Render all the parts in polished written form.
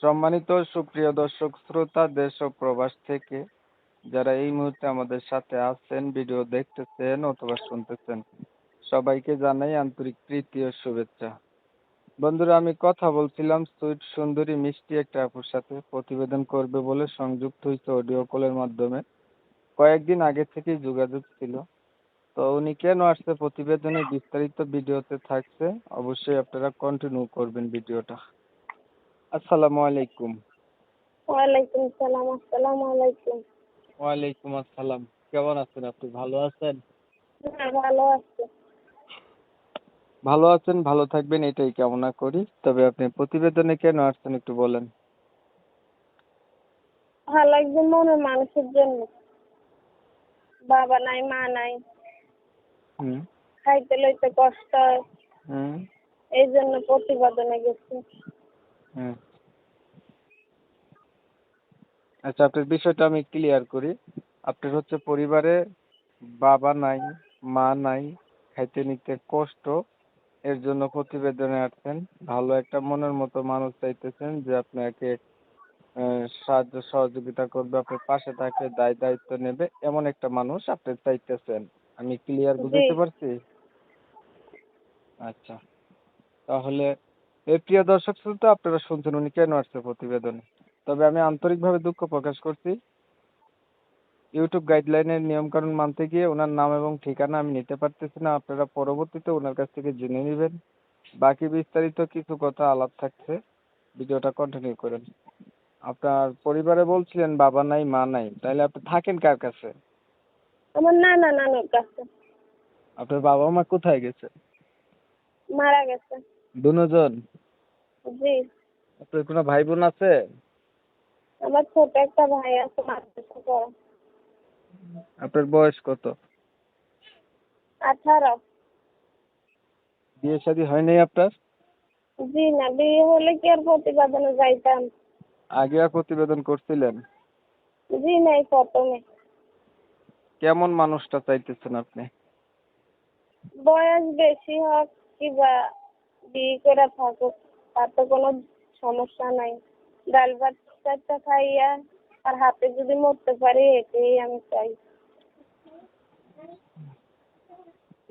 সম্মানিত সুপ্রিয় দর্শক শ্রোতা দেশ ও প্রবাস থেকে যারা এই মুহূর্তে আমাদের সাথে আছেন, ভিডিও দেখতেছেন অথবা শুনতেছেন, সবাইকে জানাই আন্তরিক প্রীতি ও শুভেচ্ছা। বন্ধুরা, আমি কথা বলছিলাম সুইট সুন্দরী মিষ্টি একটা আপুর সাথে, প্রতিবেদন করবে বলে সংযুক্ত হয়েছে অডিও কলের মাধ্যমে। কয়েকদিন আগে থেকেই যোগাযোগ ছিল। তো উনি কেন আসছে প্রতিবেদনে বিস্তারিত ভিডিওতে থাকছে, অবশ্যই আপনারা কন্টিনিউ করবেন ভিডিওটা। আসসালামু আলাইকুম। ওয়ালাইকুম সালাম। আসসালামু আলাইকুম। ওয়ালাইকুম আসসালাম। কেমন আছেন আপনি? ভালো আছেন? হ্যাঁ, ভালো আছি। ভালো আছেন, ভালো থাকবেন এটাই কামনা করি। তবে আপনি প্রতিবেদনে কেন আসছেন একটু বলেন। ভালো একজন মনের মানুষের জন্য। বাবা নাই, মা নাই, হুম খাইতে লইতে কষ্ট হয়, হুম এই জন্য প্রতিবেদনে গেছি। হুম আচ্ছা, আপনার বিষয়টা আমি ক্লিয়ার করি। আপনার হচ্ছে পরিবারে বাবা নাই, মা নাই, খাইতে নিতে কষ্ট, এর জন্য প্রতিবেদনে আসছেন। ভালো একটা মনের মতো মানুষ চাইতেছেন যে আপনাকে সাহায্য সহযোগিতা করবে, আপনার পাশে থাকবে, দায়িত্ব নেবে, এমন একটা মানুষ আপনি চাইতেছেন। আমি ক্লিয়ার জি। বুঝাইতে পারছি? আচ্ছা, তাহলে এই প্রিয় দর্শক শ্রোতা, আপনারা শুনছেন উনি কেন আসছে প্রতিবেদনে। তবে আমি আন্তরিকভাবে দুঃখ প্রকাশ করছি, ইউটিউব গাইডলাইনের নিয়মকানুন মানতে গিয়ে ওনার নাম এবং ঠিকানা আমি নিতে পারতেছি না। আপনারা পরবর্তীতে ওনার কাছ থেকে জেনে নেবেন। বাকি বিস্তারিত কিছু কথা আলাপ থাকছে, ভিডিওটা কন্টিনিউ করেন। আপনার পরিবারে বলছিলেন বাবা নাই, মা নাই, তাহলে আপনি থাকেন কার কাছে? আমার নানুর কাছে। আপনার বাবা মা কোথায় গেছে? মারা গেছে। দুজন? জি। আপনার কোনো ভাই বোন আছে? আমার ছোট একটা ভাই আছে, মাদ্রাসা পড়ে। আপনার বয়স কত? 18। বিয়ে শাদী হয় নাই আপনার? জি না, বিয়ে হলে কি আর প্রতিবেদনে যাইতাম? আগে আর প্রতিবেদন করছিলেন? জি না, এই প্রথমে। কেমন মানুষটা চাইতেছেন আপনি? বয়স বেশি হোক কিবা বিয়ে করে থাকুক, তার তো কোনো সমস্যা নাই। ডাল ভাত চারটা খাইয়া আর হাতে যদি মরতে পারি, এটাই আমি চাই।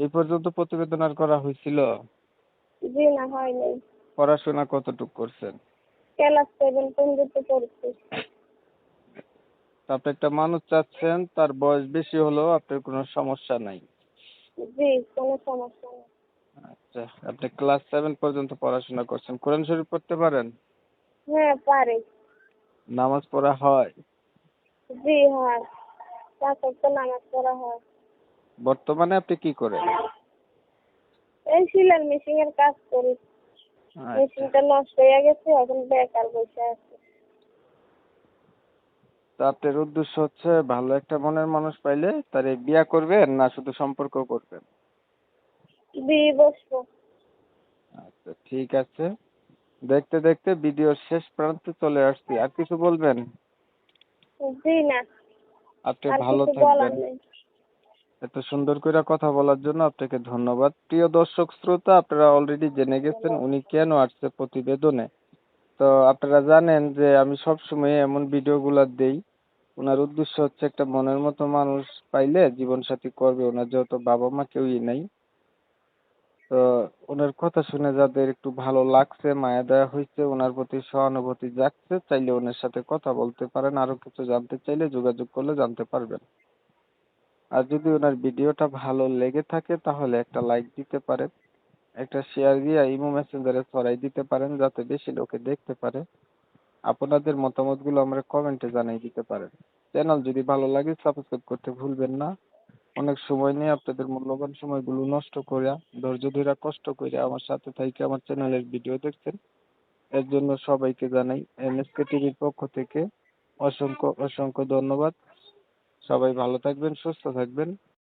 এই পর্যন্ত প্রতিবেদন আর করা হয়েছিল? জি না, হয় নাই। পড়াশোনা কতটুকু করছেন? ক্লাস 7 পর্যন্ত পড়ছি। তা আপনি একটা মানুষ চাচ্ছেন, তার বয়স বেশি হলেও আপনার কোনো সমস্যা নাই। জি, কোনো সমস্যা নেই। আচ্ছা, আপনি ক্লাস 7 পর্যন্ত পড়াশোনা করছেন, কোরআন শরীফ পড়তে পারেন? হ্যাঁ, পারি। নামাজ পড়া হয়? জি হয়। 5 ওয়াক্ত নামাজ পড়া হয়। বর্তমানে আপনি কি করেন? এই সেলাই মেশিনের কাজ করি। আচ্ছা, মেশিনটা নষ্ট হয়ে গেছে, এখন বেকার বসে আছি। তা আপনার উদ্দেশ্য হচ্ছে ভালো একটা মনের মানুষ পাইলে তারে বিয়া করবেন না শুধু সম্পর্ক করবেন? বিয়ে বসবো। আচ্ছা, ঠিক আছে। দেখতে দেখতে ভিডিওর শেষ প্রান্তে চলে আসছি, আর কিছু বলবেন? জি না, আপনি আর ভালো কিছু থাকবেন। বলার নেই। এত সুন্দর করে কথা বলার জন্য আপনাকে ধন্যবাদ। প্রিয় দর্শক শ্রোতা, আপনারা অলরেডি জেনে গেছেন উনি কেন আসছে প্রতিবেদনে। তো আপনারা জানেন যে আমি সব সময় এমন ভিডিওগুলো দেই। ওনার উদ্দেশ্য হচ্ছে একটা মনের মতো মানুষ পাইলে জীবন সাথী করবে। ওনার যেহেতু বাবা মা কেউই নাই, তো ওনার কথা শুনে যাদের একটু ভালো লাগছে, মায়া দয়া হয়েছে, ওনার প্রতি সহানুভূতি জাগছে, চাইলে ওনার সাথে কথা বলতে পারেন। আরো কিছু জানতে চাইলে যোগাযোগ করলে জানতে পারবেন। আর যদি ওনার ভিডিওটা ভালো লেগে থাকে তাহলে একটা লাইক দিতে পারেন, একটা শেয়ার দিয়ে ইমো মেসেঞ্জারে ছড়াই দিতে পারেন যাতে বেশি লোকে দেখতে পারে। আপনাদের মতামতগুলো আমরা কমেন্টে জানিয়ে দিতে পারেন। চ্যানেল যদি ভালো লাগে সাবস্ক্রাইব করতে ভুলবেন না। অনেক সময় নিয়ে আপনাদের মূল্যবান সময়গুলো নষ্ট করে, ধৈর্য ধরে কষ্ট করে আমার সাথে থেকে আমার চ্যানেলের ভিডিও দেখছেন, এর জন্য সবাইকে জানাই এমএসকে টিভির পক্ষ থেকে অসংখ্য অসংখ্য ধন্যবাদ। সবাই ভালো থাকবেন, সুস্থ থাকবেন।